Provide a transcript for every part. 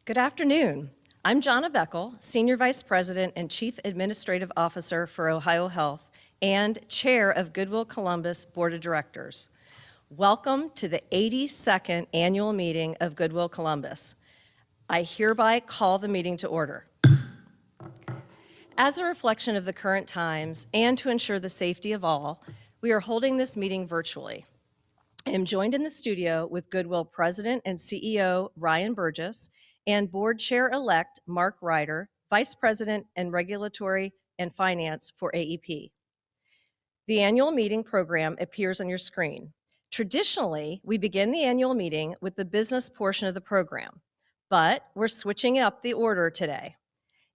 Good afternoon. I'm Jonna Beckel, Senior Vice President and Chief Administrative Officer for Ohio Health and Chair of Goodwill Columbus Board of Directors. Welcome to the 82nd Annual Meeting of Goodwill Columbus. I hereby call the meeting to order. As a reflection of the current times and to ensure the safety of all, we are holding this meeting virtually. I am joined in the studio with Goodwill President and CEO Ryan Burgess and Board Chair-elect Mark Ryder, Vice President and Regulatory and Finance for AEP. The annual meeting program appears on your screen. Traditionally, we begin the annual meeting with the business portion of the program, but we're switching up the order today.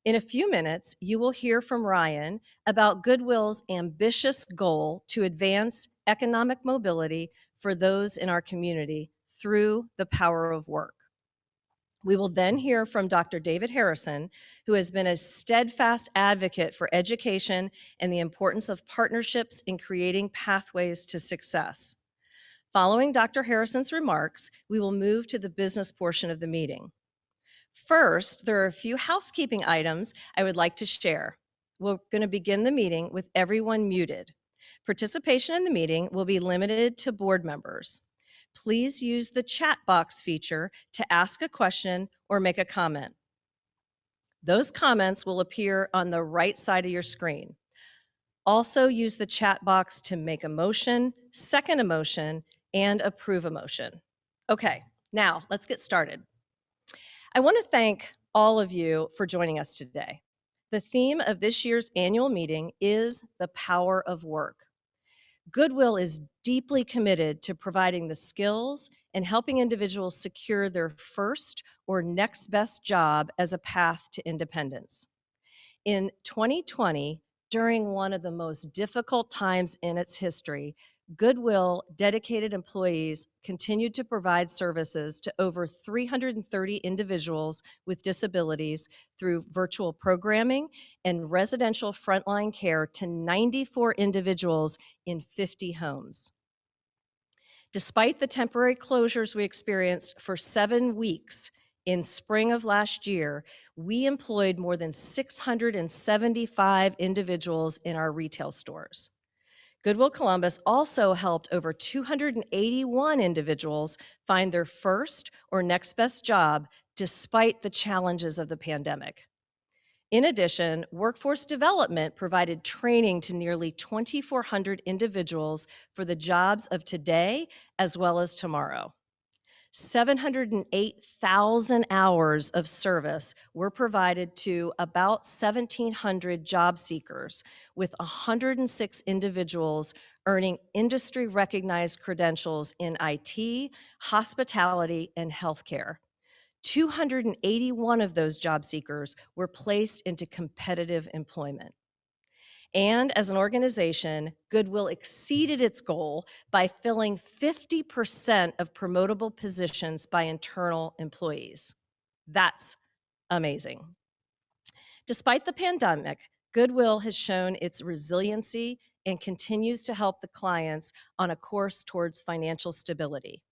In a few minutes, you will hear from Ryan about Goodwill's ambitious goal to advance economic mobility for those in our community through the power of work. We will then hear from Dr. David Harrison, who has been a steadfast advocate for education and the importance of partnerships in creating pathways to success. Following Dr. Harrison's remarks, we will move to the business portion of the meeting. First, there are a few housekeeping items I would like to share. We're going to begin the meeting with everyone muted. Participation in the meeting will be limited to board members. Please use the chat box feature to ask a question or make a comment. Those comments will appear on the right side of your screen. Also use the chat box to make a motion, second a motion, and approve a motion. Okay, now let's get started. I want to thank all of you for joining us today. The theme of this year's annual meeting is the power of work. Goodwill is deeply committed to providing the skills and helping individuals secure their first or next best job as a path to independence. In 2020, during one of the most difficult times in its history, Goodwill dedicated employees continued to provide services to over 330 individuals with disabilities through virtual programming and residential frontline care to 94 individuals in 50 homes. Despite the temporary closures we experienced for 7 weeks in spring of last year, we employed more than 675 individuals in our retail stores. Goodwill Columbus also helped over 281 individuals find their first or next best job despite the challenges of the pandemic. In addition, workforce development provided training to nearly 2,400 individuals for the jobs of today as well as tomorrow. 708,000 hours of service were provided to about 1,700 job seekers, with 106 individuals earning industry-recognized credentials in IT, hospitality, and healthcare. 281 of those job seekers were placed into competitive employment. And as an organization, Goodwill exceeded its goal by filling 50% of promotable positions by internal employees. That's amazing. Despite the pandemic, Goodwill has shown its resiliency and continues to help the clients on a course towards financial stability.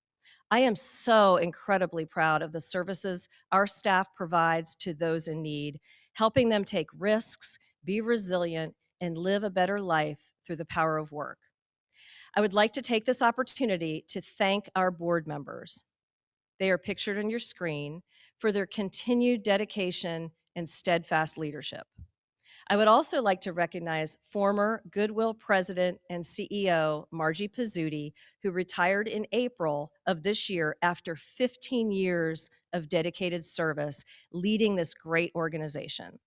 I am so incredibly proud of the services our staff provides to those in need, helping them take risks, be resilient, and live a better life through the power of work. I would like to take this opportunity to thank our board members. They are pictured on your screen for their continued dedication and steadfast leadership. I would also like to recognize former Goodwill President and CEO Margie Pizzuti, who retired in April of this year after 15 years of dedicated service leading this great organization,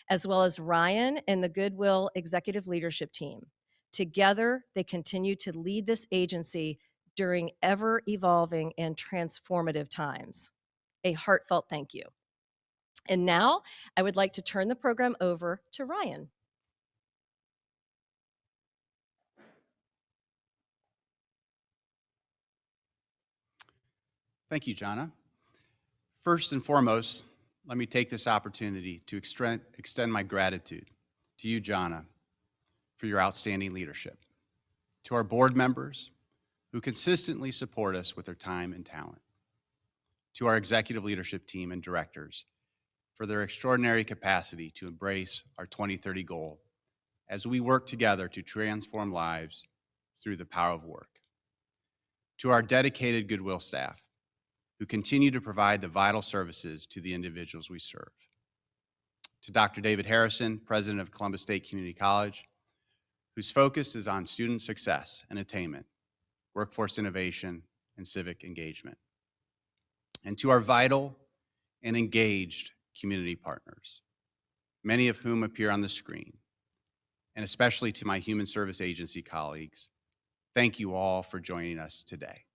as well as Ryan and the Goodwill executive leadership team. Together, they continue to lead this agency during ever-evolving and transformative times. A heartfelt thank you. And now, I would like to turn the program over to Ryan. Thank you, Jonna. First and foremost, let me take this opportunity to extend my gratitude to you, Jonna, for your outstanding leadership, to our board members who consistently support us with their time and talent, to our executive leadership team and directors for their extraordinary capacity to embrace our 2030 goal as we work together to transform lives through the power of work. To our dedicated Goodwill staff, who continue to provide the vital services to the individuals we serve. To Dr. David Harrison, President of Columbus State Community College, whose focus is on student success and attainment, workforce innovation, and civic engagement. And to our vital and engaged community partners, many of whom appear on the screen, and especially to my Human Service Agency colleagues, thank you all for joining us today.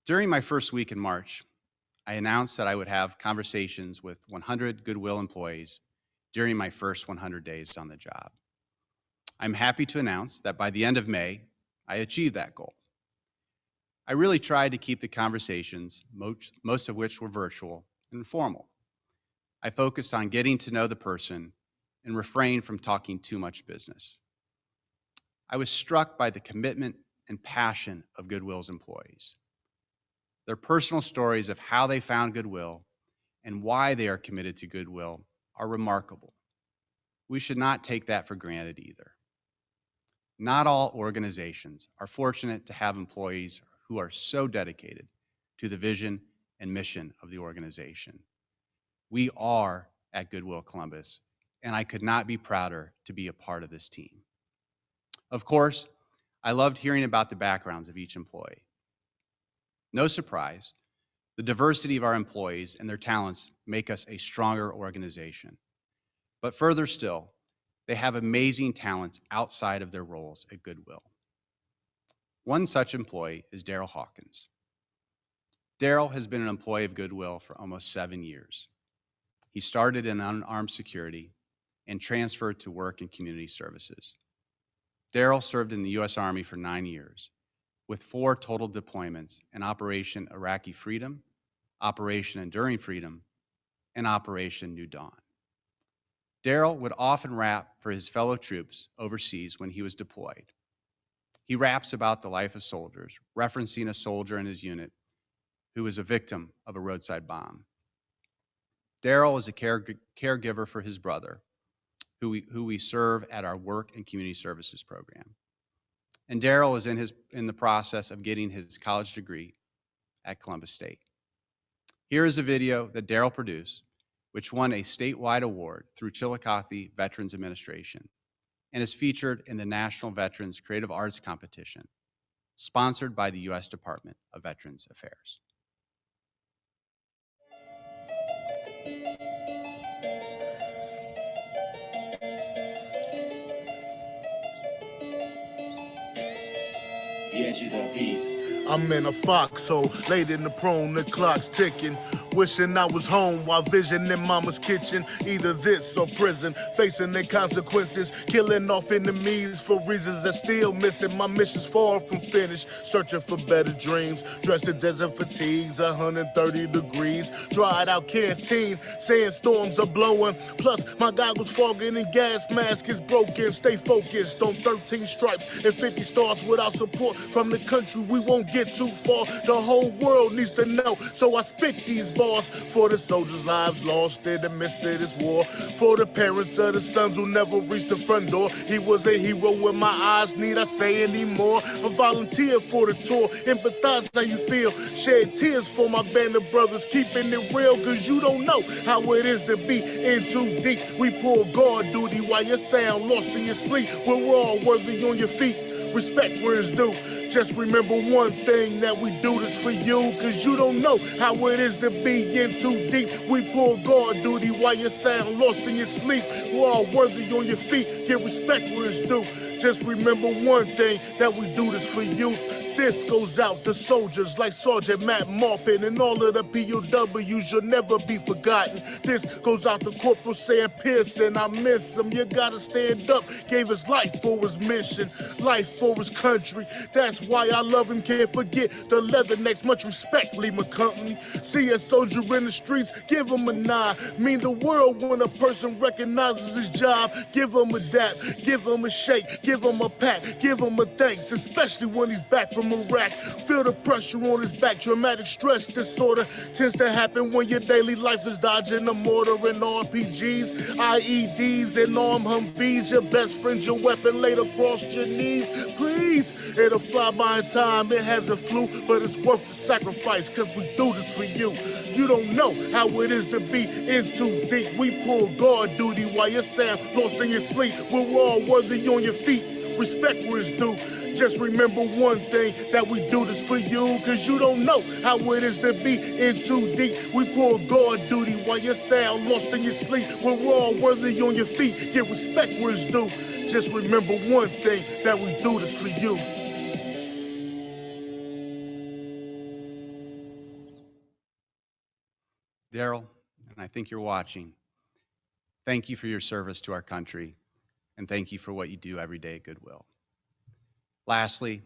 During my first week in March, I announced that I would have conversations with 100 Goodwill employees during my first 100 days on the job. I'm happy to announce that by the end of May, I achieved that goal. I really tried to keep the conversations, most of which were virtual and informal. I focused on getting to know the person and refrained from talking too much business. I was struck by the commitment and passion of Goodwill's employees. Their personal stories of how they found Goodwill and why they are committed to Goodwill are remarkable. We should not take that for granted either. Not all organizations are fortunate to have employees who are so dedicated to the vision and mission of the organization. We are at Goodwill Columbus, and I could not be prouder to be a part of this team. Of course, I loved hearing about the backgrounds of each employee. No surprise, the diversity of our employees and their talents make us a stronger organization. But further still, they have amazing talents outside of their roles at Goodwill. One such employee is Daryl Hawkins. Daryl has been an employee of Goodwill for almost 7 years. He started in unarmed security and transferred to work in community services. Daryl served in the U.S. Army for 9 years, with 4 total deployments in Operation Iraqi Freedom, Operation Enduring Freedom, and Operation New Dawn. Daryl would often rap for his fellow troops overseas when he was deployed. He raps about the life of soldiers, referencing a soldier in his unit who was a victim of a roadside bomb. Daryl is a caregiver for his brother, who we serve at our Work and Community Services program. And Daryl is in the process of getting his college degree at Columbus State. Here is a video that Daryl produced, which won a statewide award through Chillicothe Veterans Administration and is featured in the National Veterans Creative Arts Competition, sponsored by the U.S. Department of Veterans Affairs. The edge of the beats. I'm in a foxhole, late in the prone, the clock's ticking. Wishing I was home while visioning mama's kitchen. Either this or prison, facing their consequences. Killing off enemies for reasons that still missing. My mission's far from finished, searching for better dreams. Dressed in desert fatigues, 130 degrees. Dried out canteen, sandstorms are blowing. Plus, my goggles fogging and gas mask is broken. Stay focused on 13 stripes and 50 stars without support from the country. We won't get too far. The whole world needs to know, so I spit these bars for the soldiers' lives lost in the midst of this war. For the parents of the sons who never reached the front door. He was a hero in my eyes, need I say anymore? I volunteer for the tour, empathize how you feel. Shed tears for my band of brothers, keeping it real, cause you don't know how it is to be in too deep. We pull guard duty while you sound lost in your sleep. We're all worthy on your feet. Respect where it's due. Just remember one thing, that we do this for you, cause you don't know how it is to be in too deep. We pull guard duty while you sound lost in your sleep. We're all worthy on your feet. Get respect where it's due. Just remember one thing, that we do this for you. This goes out to soldiers like Sergeant Matt Marpin and all of the POWs, you'll never be forgotten. This goes out to Corporal Sam Pearson, I miss him. You gotta stand up, gave his life for his mission, life for his country. That's why I love him, can't forget the leathernecks. Much respect, Lee McCompany. See a soldier in the streets, give him a nod. Mean the world when a person recognizes his job. Give him a dap, give him a shake, Give him a pat, give him a thanks, especially when he's back from Iraq. Feel the pressure on his back, traumatic stress disorder tends to happen when your daily life is dodging a mortar and RPGs, IEDs, and armed Humvees. Your best friend, your weapon laid across your knees. Please, it'll fly by in time, it hasn't flew, but it's worth the sacrifice, cause we do this for you. You don't know how it is to be in too deep. We pull guard duty while you're sound lost in your sleep. We're all worthy on your feet. Respect where it's due. Just remember one thing, that we do this for you, cause you don't know how it is to be in too deep. We pull guard duty while you're sound lost in your sleep. We're all worthy on your feet. Get respect where it's due. Just remember one thing, that we do this for you. Daryl, and I think you're watching, thank you for your service to our country, and thank you for what you do every day at Goodwill. Lastly,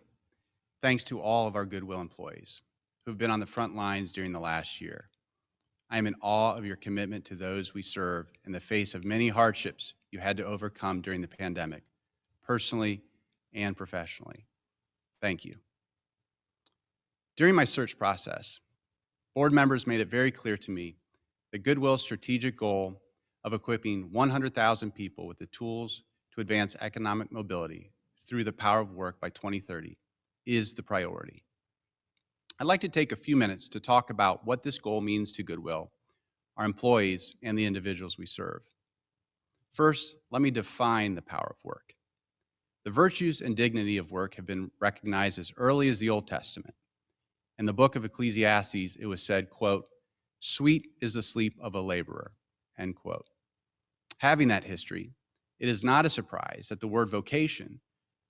thanks to all of our Goodwill employees who have been on the front lines during the last year. I am in awe of your commitment to those we serve in the face of many hardships you had to overcome during the pandemic, personally and professionally. Thank you. During my search process, board members made it very clear to me that Goodwill's strategic goal of equipping 100,000 people with the tools to advance economic mobility through the power of work by 2030 is the priority. I'd like to take a few minutes to talk about what this goal means to Goodwill, our employees, and the individuals we serve. First, let me define the power of work. The virtues and dignity of work have been recognized as early as the Old Testament. In the book of Ecclesiastes, it was said, quote, "Sweet is the sleep of a laborer," end quote. Having that history, it is not a surprise that the word vocation,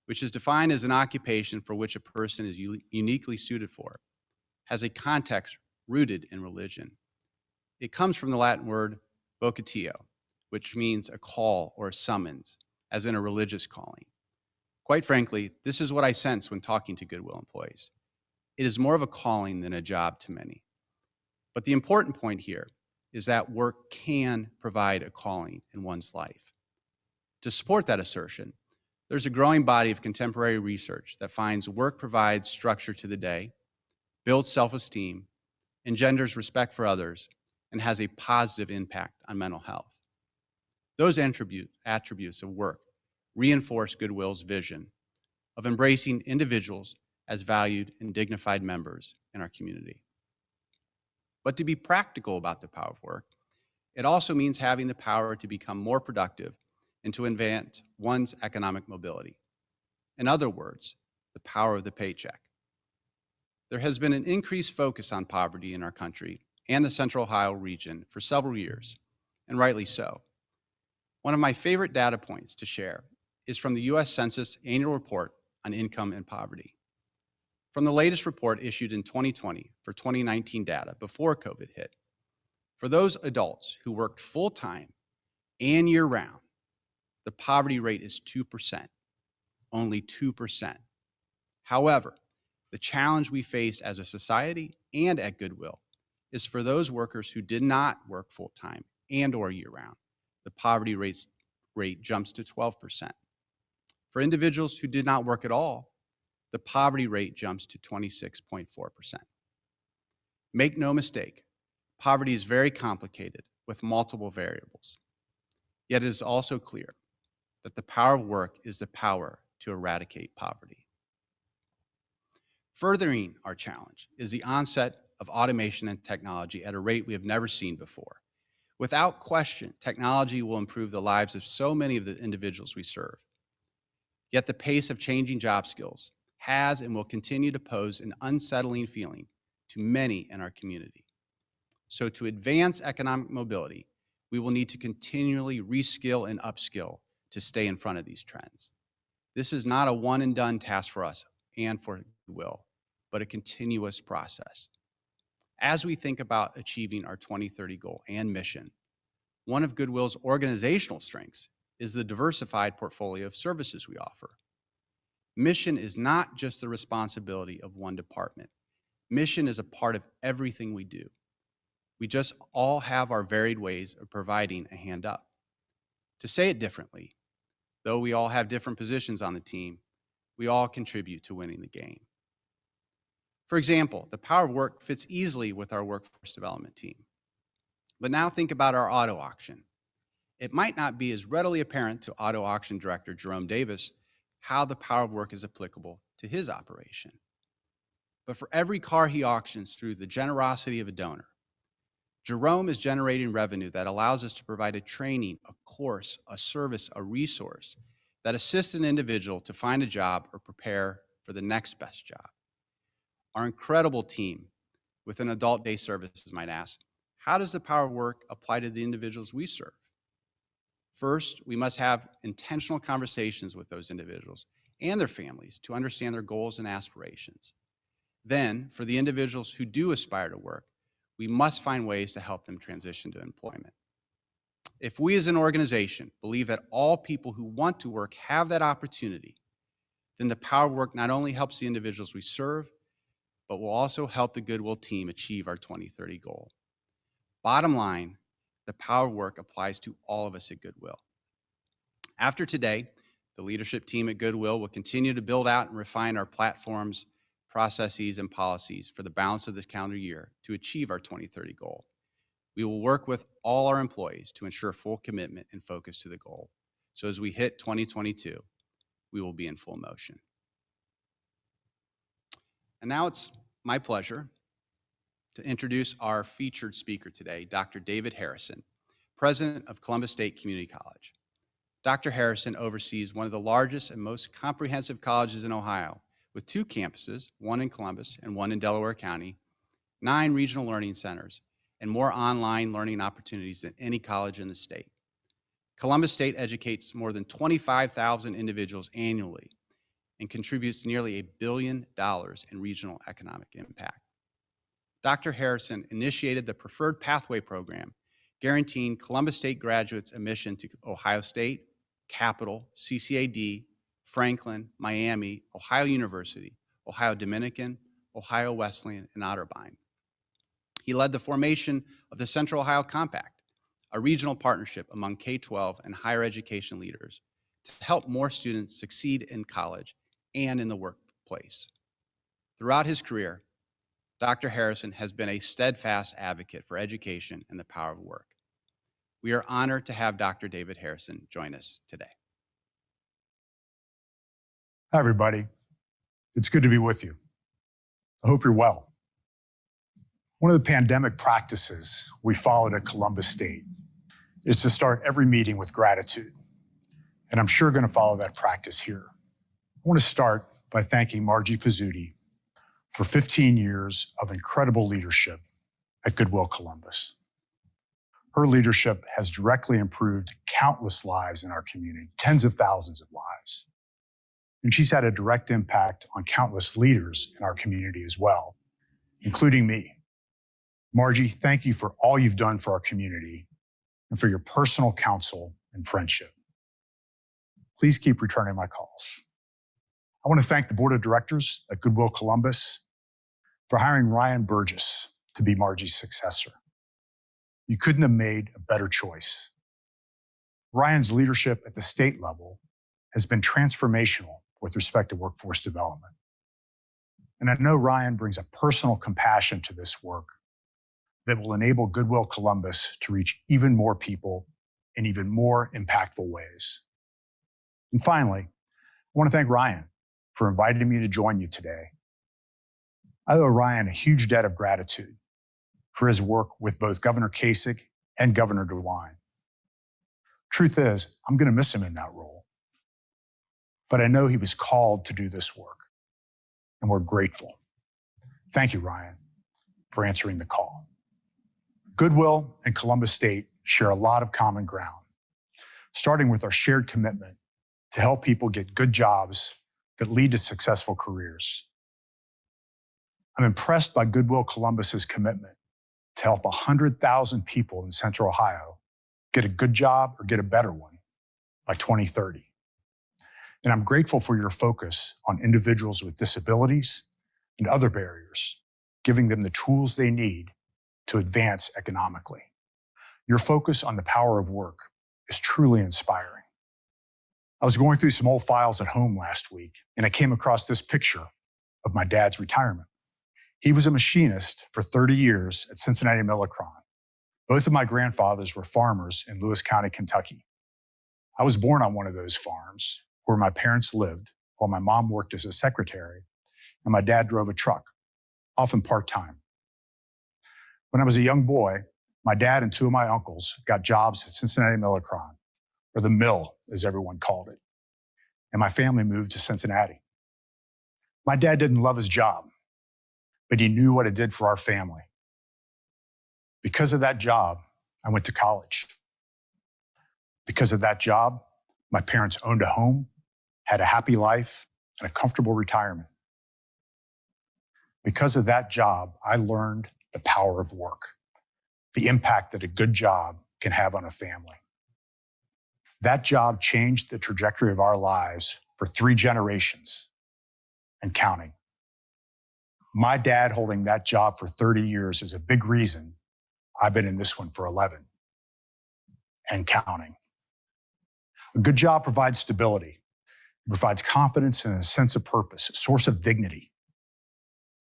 which is defined as an occupation for which a person is uniquely suited for, has a context rooted in religion. It comes from the Latin word vocatio, which means a call or a summons, as in a religious calling. Quite frankly, this is what I sense when talking to Goodwill employees. It is more of a calling than a job to many. But the important point here is that work can provide a calling in one's life. To support that assertion, there's a growing body of contemporary research that finds work provides structure to the day, builds self-esteem, engenders respect for others, and has a positive impact on mental health. Those attributes of work reinforce Goodwill's vision of embracing individuals as valued and dignified members in our community. But to be practical about the power of work, it also means having the power to become more productive and to advance one's economic mobility. In other words, the power of the paycheck. There has been an increased focus on poverty in our country and the Central Ohio region for several years, and rightly so. One of my favorite data points to share is from the U.S. Census Annual Report on Income and Poverty. From the latest report issued in 2020 for 2019 data before COVID hit, for those adults who worked full-time and year-round, the poverty rate is 2%, only 2%. However, the challenge we face as a society and at Goodwill is for those workers who did not work full-time and or year-round, the poverty rate jumps to 12%. For individuals who did not work at all, the poverty rate jumps to 26.4%. Make no mistake, poverty is very complicated with multiple variables. Yet it is also clear that the power of work is the power to eradicate poverty. Furthering our challenge is the onset of automation and technology at a rate we have never seen before. Without question, technology will improve the lives of so many of the individuals we serve. Yet the pace of changing job skills has and will continue to pose an unsettling feeling to many in our community. So to advance economic mobility, we will need to continually reskill and upskill to stay in front of these trends. This is not a one and done task for us and for Goodwill, but a continuous process. As we think about achieving our 2030 goal and mission, one of Goodwill's organizational strengths is the diversified portfolio of services we offer. Mission is not just the responsibility of one department. Mission is a part of everything we do. We just all have our varied ways of providing a hand up. To say it differently, Though we all have different positions on the team, we all contribute to winning the game. For example, the power of work fits easily with our workforce development team. But now think about our auto auction. It might not be as readily apparent to auto auction director Jerome Davis how the power of work is applicable to his operation. But for every car he auctions through the generosity of a donor, Jerome is generating revenue that allows us to provide a training, a course, a service, a resource that assists an individual to find a job or prepare for the next best job. Our incredible team within Adult Day Services might ask, how does the power of work apply to the individuals we serve? First, we must have intentional conversations with those individuals and their families to understand their goals and aspirations. Then, for the individuals who do aspire to work, we must find ways to help them transition to employment. If we as an organization believe that all people who want to work have that opportunity, then the power of work not only helps the individuals we serve, but will also help the Goodwill team achieve our 2030 goal. Bottom line, the power of work applies to all of us at Goodwill. After today, the leadership team at Goodwill will continue to build out and refine our platforms, processes, and policies for the balance of this calendar year to achieve our 2030 goal. We will work with all our employees to ensure full commitment and focus to the goal. So as we hit 2022, we will be in full motion. And now it's my pleasure to introduce our featured speaker today, Dr. David Harrison, President of Columbus State Community College. Dr. Harrison oversees one of the largest and most comprehensive colleges in Ohio, with 2 campuses, one in Columbus and one in Delaware County, 9 regional learning centers, and more online learning opportunities than any college in the state. Columbus State educates more than 25,000 individuals annually and contributes nearly $1 billion in regional economic impact. Dr. Harrison initiated the Preferred Pathway Program, guaranteeing Columbus State graduates admission to Ohio State, Capital, CCAD, Franklin, Miami, Ohio University, Ohio Dominican, Ohio Wesleyan, and Otterbein. He led the formation of the Central Ohio Compact, a regional partnership among K-12 and higher education leaders to help more students succeed in college and in the workplace. Throughout his career, Dr. Harrison has been a steadfast advocate for education and the power of work. We are honored to have Dr. David Harrison join us today. Hi, everybody. It's good to be with you. I hope you're well. One of the pandemic practices we followed at Columbus State is to start every meeting with gratitude. And I'm sure going to follow that practice here. I want to start by thanking Margie Pizzuti for 15 years of incredible leadership at Goodwill Columbus. Her leadership has directly improved countless lives in our community, tens of thousands of lives. And she's had a direct impact on countless leaders in our community as well, including me. Margie, thank you for all you've done for our community and for your personal counsel and friendship. Please keep returning my calls. I want to thank the board of directors at Goodwill Columbus for hiring Ryan Burgess to be Margie's successor. You couldn't have made a better choice. Ryan's leadership at the state level has been transformational with respect to workforce development. And I know Ryan brings a personal compassion to this work that will enable Goodwill Columbus to reach even more people in even more impactful ways. And finally, I want to thank Ryan for inviting me to join you today. I owe Ryan a huge debt of gratitude for his work with both Governor Kasich and Governor DeWine. Truth is, I'm going to miss him in that role. But I know he was called to do this work, and we're grateful. Thank you, Ryan, for answering the call. Goodwill and Columbus State share a lot of common ground, starting with our shared commitment to help people get good jobs that lead to successful careers. I'm impressed by Goodwill Columbus's commitment to help 100,000 people in Central Ohio get a good job or get a better one by 2030. And I'm grateful for your focus on individuals with disabilities and other barriers, giving them the tools they need to advance economically. Your focus on the power of work is truly inspiring. I was going through some old files at home last week, and I came across this picture of my dad's retirement. He was a machinist for 30 years at Cincinnati Millicron. Both of my grandfathers were farmers in Lewis County, Kentucky. I was born on one of those farms where my parents lived while my mom worked as a secretary and my dad drove a truck, often part-time. When I was a young boy, my dad and two of my uncles got jobs at Cincinnati Millicron, or the mill, as everyone called it, and my family moved to Cincinnati. My dad didn't love his job, but he knew what it did for our family. Because of that job, I went to college. Because of that job, my parents owned a home, had a happy life, and a comfortable retirement. Because of that job, I learned the power of work, the impact that a good job can have on a family. That job changed the trajectory of our lives for 3 generations and counting. My dad holding that job for 30 years is a big reason I've been in this one for 11 and counting. A good job provides stability. It provides confidence and a sense of purpose, a source of dignity.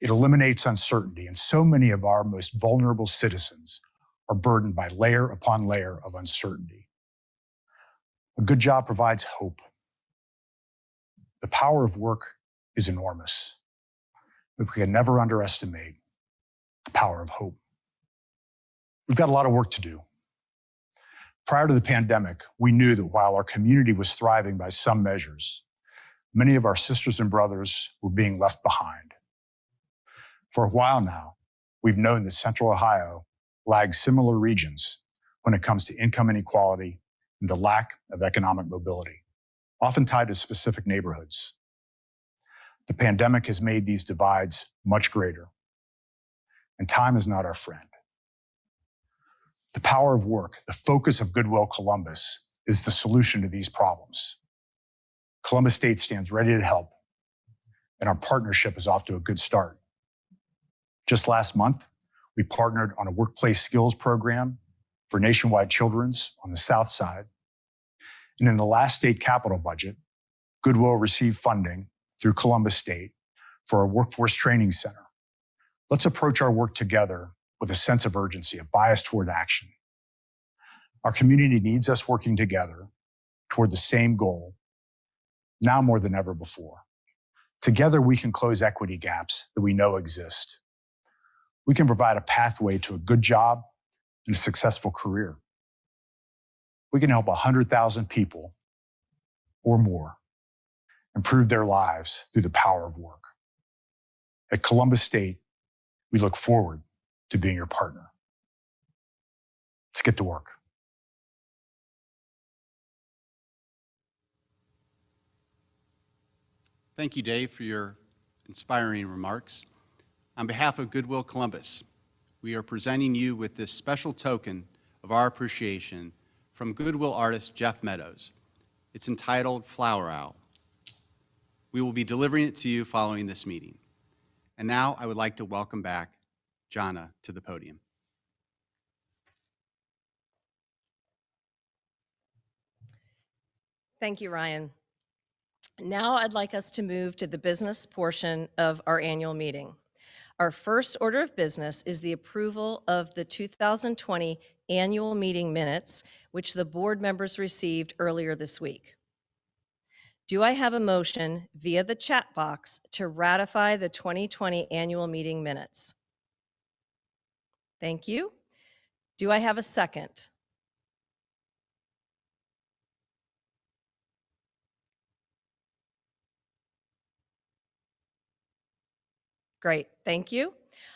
It eliminates uncertainty, and so many of our most vulnerable citizens are burdened by layer upon layer of uncertainty. A good job provides hope. The power of work is enormous, but we can never underestimate the power of hope. We've got a lot of work to do. Prior to the pandemic, we knew that while our community was thriving by some measures, many of our sisters and brothers were being left behind. For a while now, we've known that Central Ohio lags similar regions when it comes to income inequality and the lack of economic mobility, often tied to specific neighborhoods. The pandemic has made these divides much greater, and time is not our friend. The power of work, the focus of Goodwill Columbus, is the solution to these problems. Columbus State stands ready to help, and our partnership is off to a good start. Just last month, we partnered on a workplace skills program for Nationwide Children's on the South Side. And in the last state capital budget, Goodwill received funding through Columbus State for a workforce training center. Let's approach our work together with a sense of urgency, a bias toward action. Our community needs us working together toward the same goal, now more than ever before. Together, we can close equity gaps that we know exist. We can provide a pathway to a good job and a successful career. We can help 100,000 people or more improve their lives through the power of work. At Columbus State, we look forward to being your partner. Let's get to work. Thank you, Dave, for your inspiring remarks. On behalf of Goodwill Columbus, we are presenting you with this special token of our appreciation from Goodwill artist Jeff Meadows. It's entitled Flower Owl. We will be delivering it to you following this meeting. And now I would like to welcome back Jana to the podium. Thank you, Ryan. Now I'd like us to move to the business portion of our annual meeting. Our first order of business is the approval of the 2020 annual meeting minutes, which the board members received earlier this week. Do I have a motion via the chat box to ratify the 2020 annual meeting minutes? Thank you. Do I have a second? Great, thank you.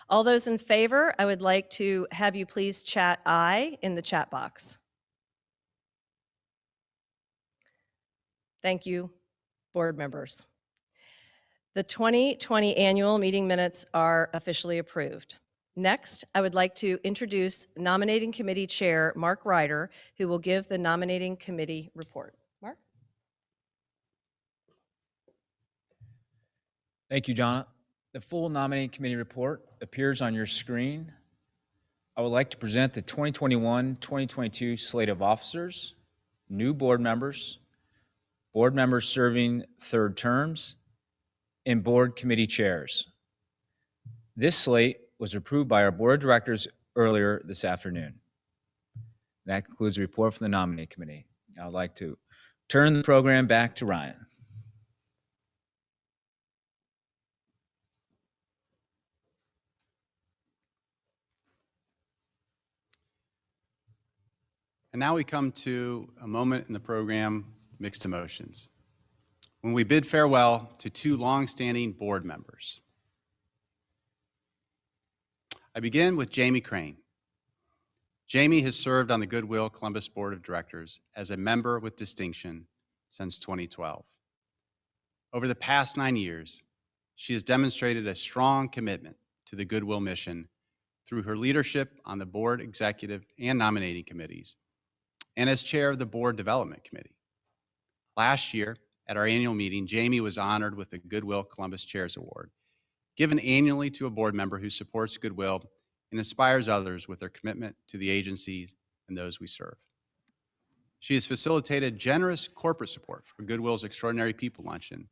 All those in favor, I would like to have you please chat aye in the chat box. Thank you, board members. The 2020 annual meeting minutes are officially approved. Next, I would like to introduce Nominating Committee Chair Mark Ryder, who will give the Nominating Committee report. Mark? Thank you, Jana. The full nominating committee report appears on your screen. I would like to present the 2021-2022 slate of officers, new board members, board members serving third terms, and board committee chairs. This slate was approved by our board of directors earlier this afternoon. That concludes the report from the nominating committee. I'd like to turn the program back to Ryan. And now we come to a moment in the program, mixed emotions, when we bid farewell to two longstanding board members. I begin with Jamie Crane. Jamie has served on the Goodwill Columbus Board of Directors as a member with distinction since 2012. Over the past 9 years, she has demonstrated a strong commitment to the Goodwill mission through her leadership on the board executive and nominating committees, and as chair of the Board Development Committee. Last year, at our annual meeting, Jamie was honored with the Goodwill Columbus Chairs Award, given annually to a board member who supports Goodwill and inspires others with their commitment to the agencies and those we serve. She has facilitated generous corporate support for Goodwill's Extraordinary People Luncheon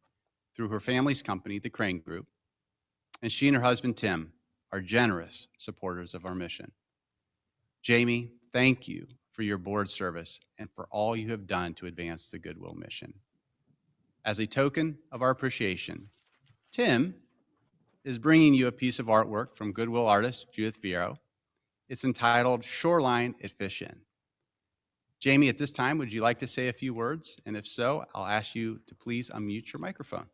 through her family's company, the Crane Group, and she and her husband, Tim, are generous supporters of our mission. Jamie, thank you for your board service and for all you have done to advance the Goodwill mission. As a token of our appreciation, Tim is bringing you a piece of artwork from Goodwill artist Judith Vero. It's entitled Shoreline at Fish Inn. Jamie, at this time, would you like to say a few words? And if so, I'll ask you to please unmute your microphone.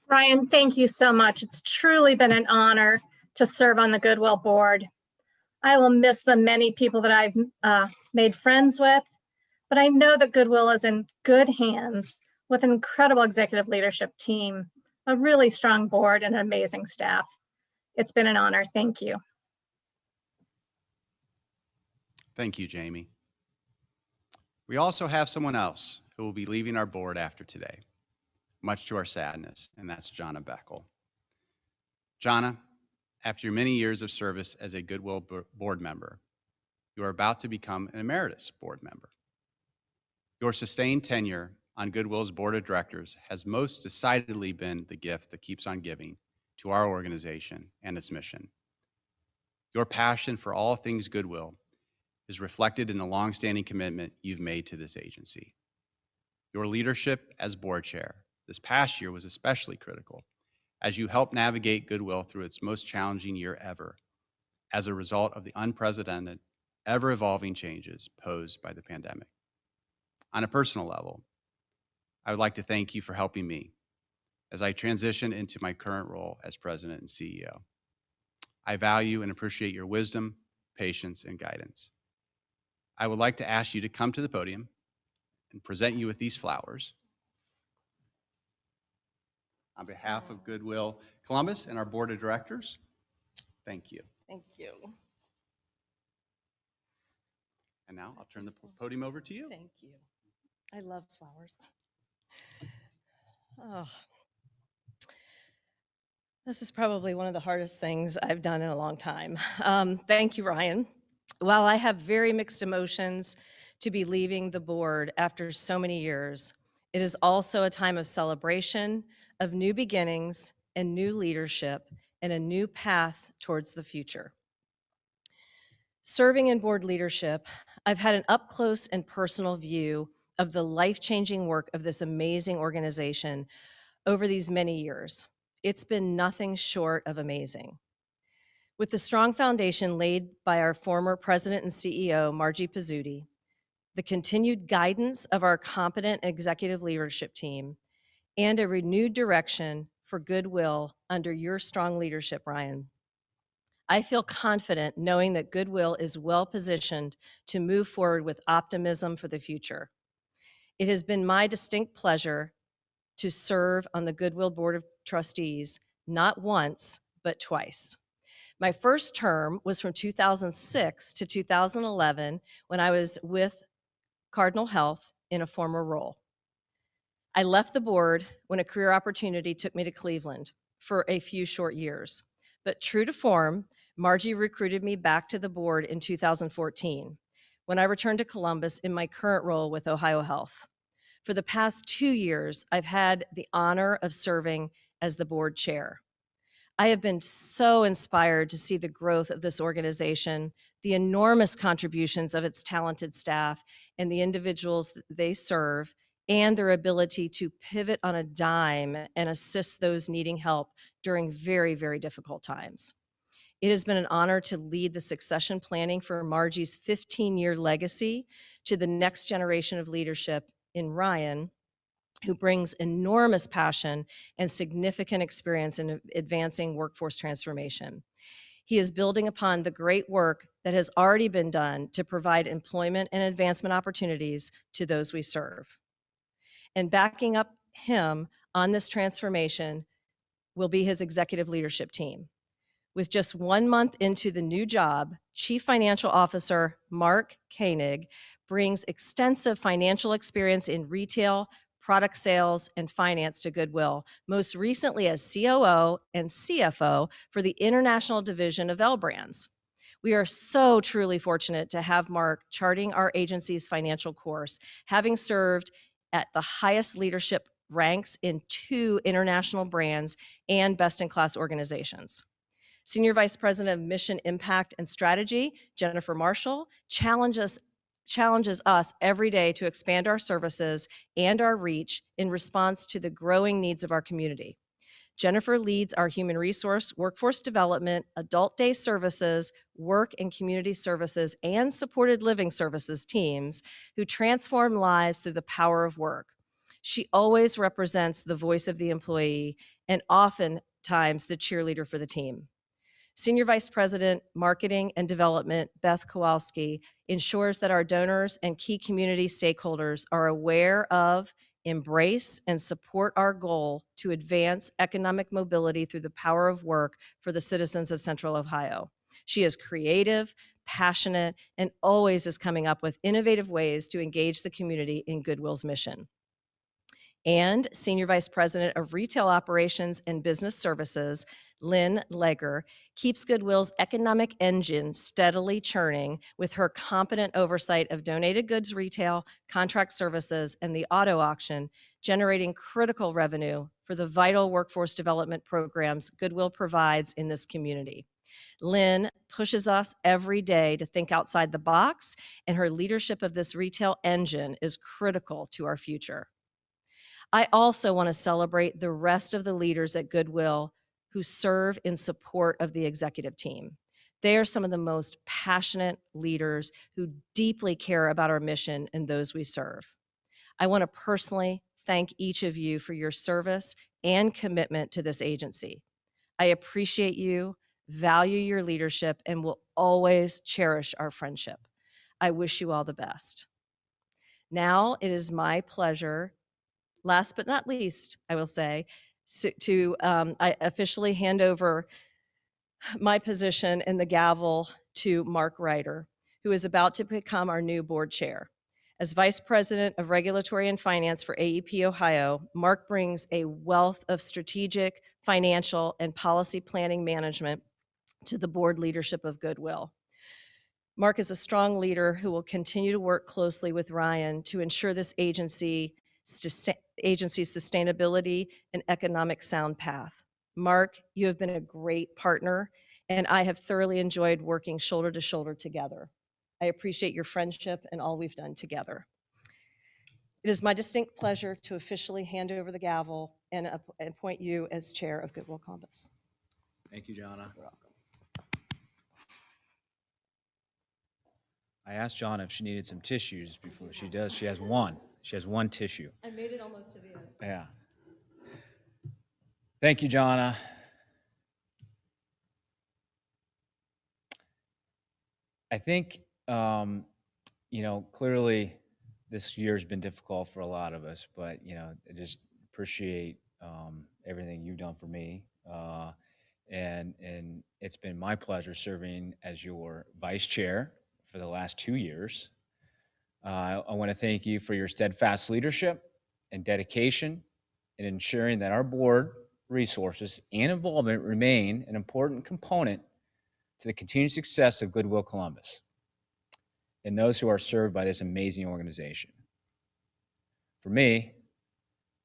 Ryan, thank you so much. It's truly been an honor to serve on the Goodwill board. I will miss the many people that I've made friends with, but I know that Goodwill is in good hands with an incredible executive leadership team, a really strong board, and an amazing staff. It's been an honor. Thank you. Thank you, Jamie. We also have someone else who will be leaving our board after today, much to our sadness, and that's Jonna Beckel. Jonna, after your many years of service as a Goodwill board member, you are about to become an emeritus board member. Your sustained tenure on Goodwill's board of directors has most decidedly been the gift that keeps on giving to our organization and its mission. Your passion for all things Goodwill is reflected in the longstanding commitment you've made to this agency. Your leadership as board chair this past year was especially critical as you helped navigate Goodwill through its most challenging year ever as a result of the unprecedented, ever-evolving changes posed by the pandemic. On a personal level, I would like to thank you for helping me as I transition into my current role as president and CEO. I value and appreciate your wisdom, patience, and guidance. I would like to ask you to come to the podium and present you with these flowers. On behalf of Goodwill Columbus and our board of directors, thank you. Thank you. And now I'll turn the podium over to you. Thank you. I love flowers. Oh. This is probably one of the hardest things I've done in a long time. Thank you, Ryan. While I have very mixed emotions to be leaving the board after so many years, it is also a time of celebration, of new beginnings and new leadership and a new path towards the future. Serving in board leadership, I've had an up-close and personal view of the life-changing work of this amazing organization over these many years. It's been nothing short of amazing. With the strong foundation laid by our former president and CEO, Margie Pizzuti, the continued guidance of our competent executive leadership team, and a renewed direction for Goodwill under your strong leadership, Ryan, I feel confident knowing that Goodwill is well-positioned to move forward with optimism for the future. It has been my distinct pleasure to serve on the Goodwill Board of Trustees, not once, but twice. My first term was from 2006 to 2011 when I was with Cardinal Health in a former role. I left the board when a career opportunity took me to Cleveland for a few short years. But true to form, Margie recruited me back to the board in 2014 when I returned to Columbus in my current role with Ohio Health. For the past 2 years, I've had the honor of serving as the board chair. I have been so inspired to see the growth of this organization, the enormous contributions of its talented staff and the individuals that they serve, and their ability to pivot on a dime and assist those needing help during very, very difficult times. It has been an honor to lead the succession planning for Margie's 15-year legacy to the next generation of leadership in Ryan, who brings enormous passion and significant experience in advancing workforce transformation. He is building upon the great work that has already been done to provide employment and advancement opportunities to those we serve. And backing up him on this transformation will be his executive leadership team. With just 1 month into the new job, Chief Financial Officer Mark Koenig brings extensive financial experience in retail, product sales, and finance to Goodwill, most recently as COO and CFO for the international division of L Brands. We are so truly fortunate to have Mark charting our agency's financial course, having served at the highest leadership ranks in 2 international brands and best-in-class organizations. Senior Vice President of Mission Impact and Strategy, Jennifer Marshall, challenges us every day to expand our services and our reach in response to the growing needs of our community. Jennifer leads our human resource, workforce development, adult day services, work and community services, and supported living services teams who transform lives through the power of work. She always represents the voice of the employee and oftentimes the cheerleader for the team. Senior Vice President, Marketing and Development, Beth Kowalski, ensures that our donors and key community stakeholders are aware of, embrace, and support our goal to advance economic mobility through the power of work for the citizens of Central Ohio. She is creative, passionate, and always is coming up with innovative ways to engage the community in Goodwill's mission. And Senior Vice President of Retail Operations and Business Services, Lynn Legger, keeps Goodwill's economic engine steadily churning with her competent oversight of donated goods retail, contract services, and the auto auction, generating critical revenue for the vital workforce development programs Goodwill provides in this community. Lynn pushes us every day to think outside the box, and her leadership of this retail engine is critical to our future. I also want to celebrate the rest of the leaders at Goodwill who serve in support of the executive team. They are some of the most passionate leaders who deeply care about our mission and those we serve. I want to personally thank each of you for your service and commitment to this agency. I appreciate you, value your leadership, and will always cherish our friendship. I wish you all the best. Now it is my pleasure, last but not least, I will say, I officially hand over my position and the gavel to Mark Ryder, who is about to become our new board chair. As Vice President of Regulatory and Finance for AEP Ohio, Mark brings a wealth of strategic, financial, and policy planning management to the board leadership of Goodwill. Mark is a strong leader who will continue to work closely with Ryan to ensure this agency's sustainability and economic sound path. Mark, you have been a great partner, and I have thoroughly enjoyed working shoulder to shoulder together. I appreciate your friendship and all we've done together. It is my distinct pleasure to officially hand over the gavel and appoint you as chair of Goodwill Columbus. Thank you, Jonna. I asked Jonna if she needed some tissues before she does. She has one. She has one tissue. I made it almost to the end. Yeah. Thank you, Jonna. I think, clearly this year's been difficult for a lot of us, but, I just appreciate everything you've done for me. And it's been my pleasure serving as your vice chair for the last 2 years. I want to thank you for your steadfast leadership and dedication in ensuring that our board resources and involvement remain an important component to the continued success of Goodwill Columbus and those who are served by this amazing organization. For me,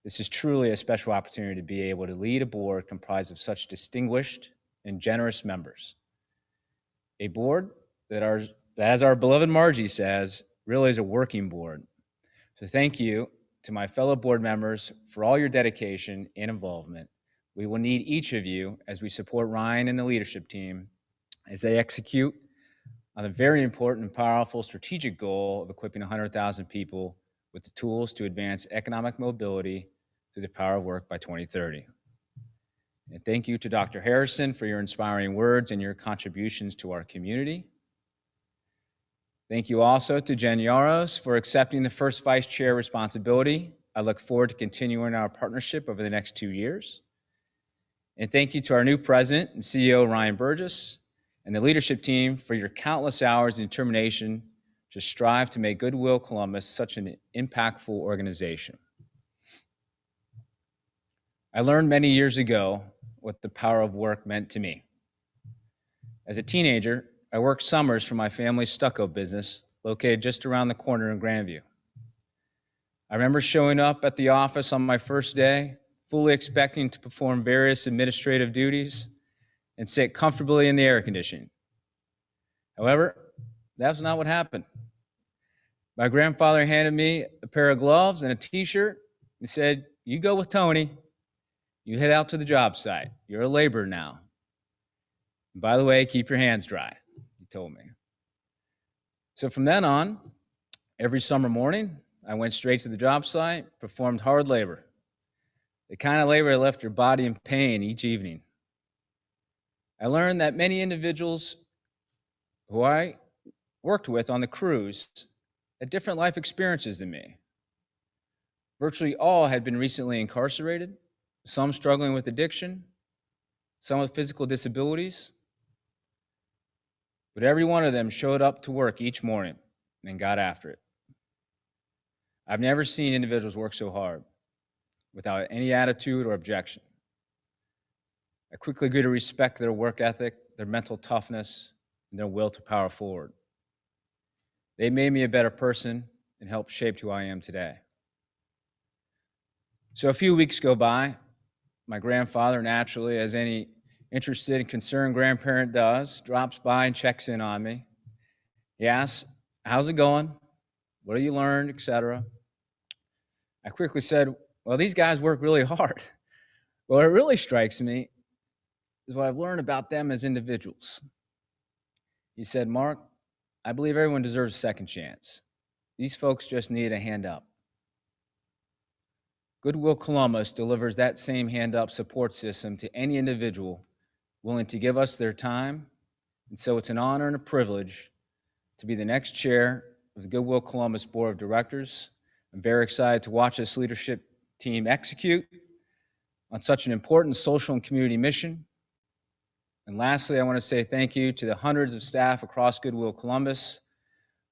this is truly a special opportunity to be able to lead a board comprised of such distinguished and generous members. A board that, as our beloved Margie says, really is a working board. So thank you to my fellow board members for all your dedication and involvement. We will need each of you as we support Ryan and the leadership team as they execute on the very important and powerful strategic goal of equipping 100,000 people with the tools to advance economic mobility through the power of work by 2030. And thank you to Dr. Harrison for your inspiring words and your contributions to our community. Thank you also to Jen Yaros for accepting the first vice chair responsibility. I look forward to continuing our partnership over the next 2 years. And thank you to our new president and CEO, Ryan Burgess, and the leadership team for your countless hours and determination to strive to make Goodwill Columbus such an impactful organization. I learned many years ago what the power of work meant to me. As a teenager, I worked summers for my family's stucco business located just around the corner in Grandview. I remember showing up at the office on my first day, fully expecting to perform various administrative duties and sit comfortably in the air conditioning. However, that was not what happened. My grandfather handed me a pair of gloves and a t-shirt and said, "You go with Tony. You head out to the job site. You're a laborer now. And by the way, keep your hands dry," he told me. So from then on, every summer morning, I went straight to the job site, performed hard labor, the kind of labor that left your body in pain each evening. I learned that many individuals who I worked with on the crews had different life experiences than me. Virtually all had been recently incarcerated, some struggling with addiction, some with physical disabilities. But every one of them showed up to work each morning and got after it. I've never seen individuals work so hard without any attitude or objection. I quickly grew to respect their work ethic, their mental toughness, and their will to power forward. They made me a better person and helped shape who I am today. So a few weeks go by. My grandfather, naturally, as any interested and concerned grandparent does, drops by and checks in on me. He asks, "How's it going? What have you learned?" etc. I quickly said, "Well, these guys work really hard. But what really strikes me is what I've learned about them as individuals." He said, "Mark, I believe everyone deserves a second chance. These folks just need a hand up." Goodwill Columbus delivers that same hand-up support system to any individual willing to give us their time, and so it's an honor and a privilege to be the next chair of the Goodwill Columbus Board of Directors. I'm very excited to watch this leadership team execute on such an important social and community mission. And lastly, I want to say thank you to the hundreds of staff across Goodwill Columbus.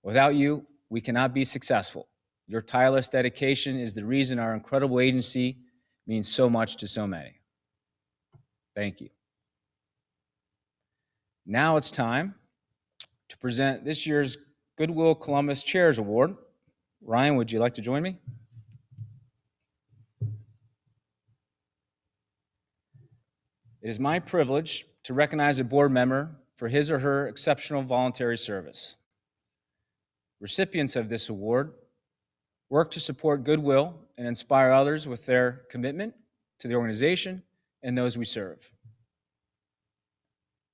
Without you, we cannot be successful. Your tireless dedication is the reason our incredible agency means so much to so many. Thank you. Now it's time to present this year's Goodwill Columbus Chairs Award. Ryan, would you like to join me? It is my privilege to recognize a board member for his or her exceptional voluntary service. Recipients of this award work to support Goodwill and inspire others with their commitment to the organization and those we serve.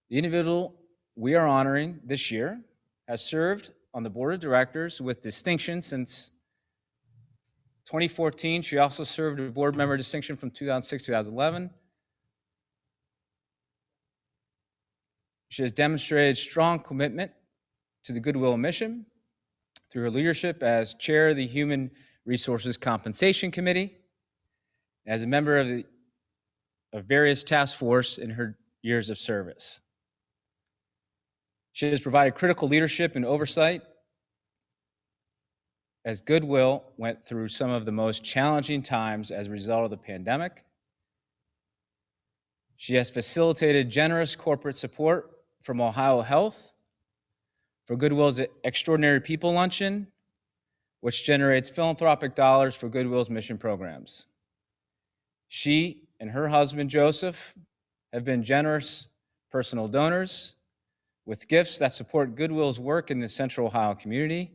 The individual we are honoring this year has served on the board of directors with distinction since 2014. She also served a board member distinction from 2006 to 2011. She has demonstrated strong commitment to the Goodwill mission through her leadership as chair of the Human Resources Compensation Committee, as a member of various task forces in her years of service. She has provided critical leadership and oversight as Goodwill went through some of the most challenging times as a result of the pandemic. She has facilitated generous corporate support from Ohio Health for Goodwill's Extraordinary People Luncheon, which generates philanthropic dollars for Goodwill's mission programs. She and her husband, Joseph, have been generous personal donors with gifts that support Goodwill's work in the Central Ohio community.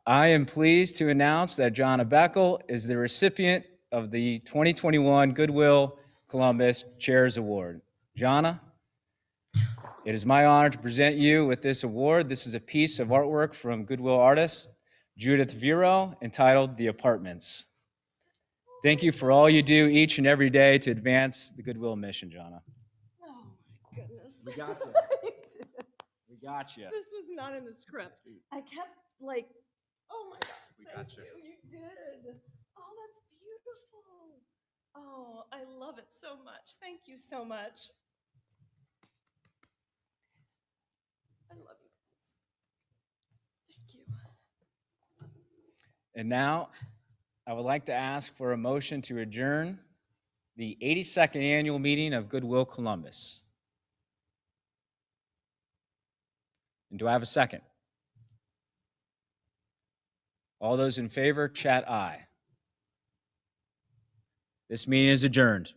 I am pleased to announce that Jonna Beckel is the recipient of the 2021 Goodwill Columbus Chairs Award. Jonna, it is my honor to present you with this award. This is a piece of artwork from Goodwill artist Judith Vero entitled The Apartments. Thank you for all you do each and every day to advance the Goodwill mission, Jonna. Oh my goodness. We got you. We got you. This was not in the script. I kept like, oh my God. We thank got you. You did. Oh, that's beautiful. Oh, I love it so much. Thank you so much. I love you guys. Thank you. And now, I would like to ask for a motion to adjourn the 82nd annual meeting of Goodwill Columbus. And do I have a second? All those in favor, chat aye. This meeting is adjourned.